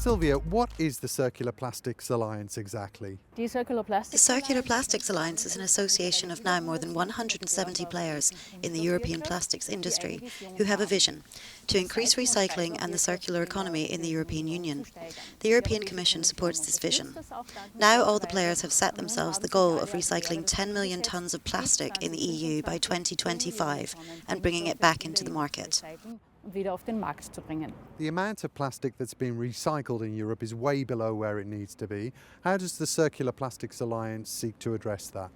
Sylvia, what is the Circular Plastics Alliance exactly? The Circular Plastics Alliance is an association of now more than 170 players in the European plastics industry who have a vision to increase recycling and the circular economy in the European Union. The European Commission supports this vision. Now all the players have set themselves the goal of recycling 10 million tonnes of plastic in the EU by 2025 and bringing it back into the market. The amount of plastic that's been recycled in Europe is way below where it needs to be. How does the Circular Plastics Alliance seek to address that?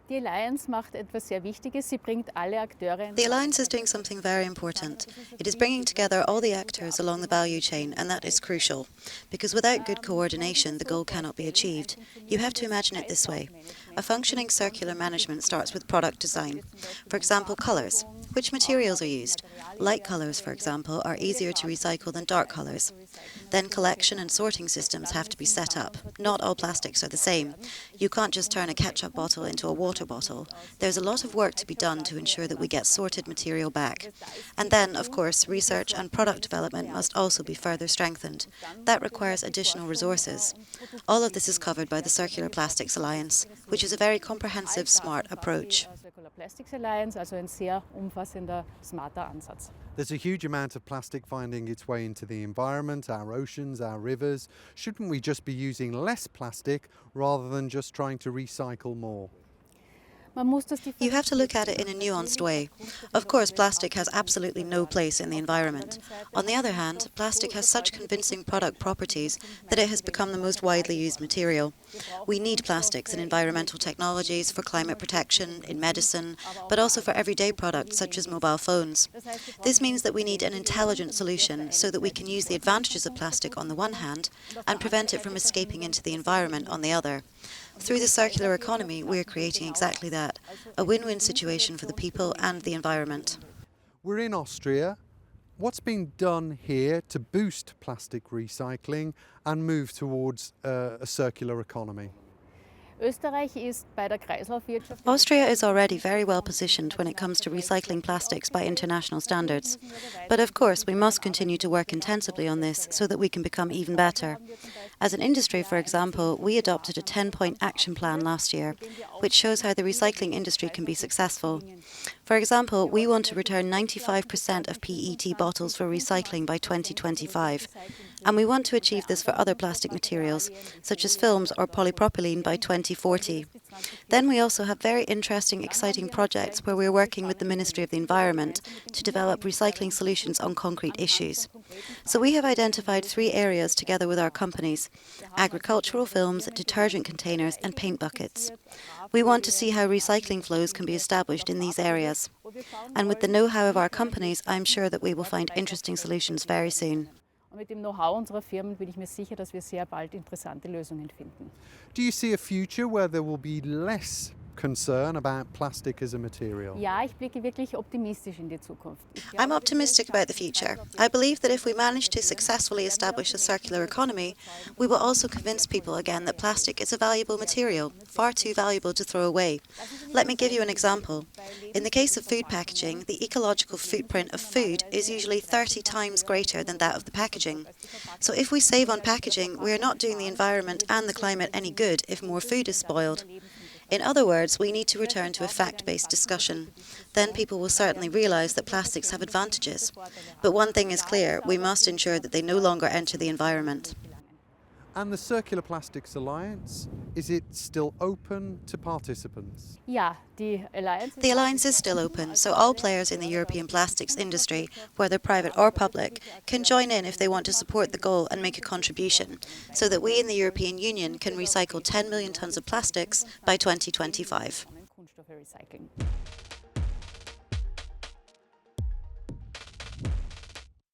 The Alliance is doing something very important. It is bringing together all the actors along the value chain, and that is crucial, because without good coordination the goal cannot be achieved. You have to imagine it this way. A functioning circular management starts with product design. For example, colours. Which materials are used? Light colours, for example, are easier to recycle than dark colours. Then collection and sorting systems have to be set up. Not all plastics are the same. You can't just turn a ketchup bottle into a water bottle. There's a lot of work to be done to ensure that we get sorted material back. And then, of course, research and product development must also be further strengthened. That requires additional resources. All of this is covered by the Circular Plastics Alliance, which is a very comprehensive, smart approach. There's a huge amount of plastic finding its way into the environment, our oceans, our rivers. Shouldn't we just be using less plastic rather than just trying to recycle more? You have to look at it in a nuanced way. Of course, plastic has absolutely no place in the environment. On the other hand, plastic has such convincing product properties that it has become the most widely used material. We need plastics in environmental technologies, for climate protection, in medicine, but also for everyday products such as mobile phones. This means that we need an intelligent solution so that we can use the advantages of plastic on the one hand and prevent it from escaping into the environment on the other. Through the circular economy, we are creating exactly that, a win-win situation for the people and the environment. We're in Austria. What's being done here to boost plastic recycling and move towards a circular economy? Austria is already very well positioned when it comes to recycling plastics by international standards. But of course, we must continue to work intensively on this so that we can become even better. As an industry, for example, we adopted a 10-point action plan last year, which shows how the recycling industry can be successful. For example, we want to return 95% of PET bottles for recycling by 2025. And we want to achieve this for other plastic materials, such as films or polypropylene, by 2040. Then we also have very interesting, exciting projects where we're working with the Ministry of the Environment to develop recycling solutions on concrete issues. So we have identified 3 areas together with our companies: agricultural films, detergent containers and paint buckets. We want to see how recycling flows can be established in these areas. And with the know-how of our companies, I'm sure that we will find interesting solutions very soon. Und mit dem Know-how unserer Firmen bin ich mir sicher, dass wir sehr bald interessante Lösungen finden. Do you see a future where there will be less concern about plastic as a material? Ja, ich blicke wirklich optimistisch in die Zukunft. I'm optimistic about the future. I believe that if we manage to successfully establish a circular economy, we will also convince people again that plastic is a valuable material, far too valuable to throw away. Let me give you an example. In the case of food packaging, the ecological footprint of food is usually 30 times greater than that of the packaging. So if we save on packaging, we are not doing the environment and the climate any good if more food is spoiled. In other words, we need to return to a fact-based discussion. Then people will certainly realise that plastics have advantages. But one thing is clear, we must ensure that they no longer enter the environment. And the Circular Plastics Alliance, is it still open to participants? Ja, die The Alliance is still open, so all players in the European plastics industry, whether private or public, can join in if they want to support the goal and make a contribution, so that we in the European Union can recycle 10 million tonnes of plastics by 2025.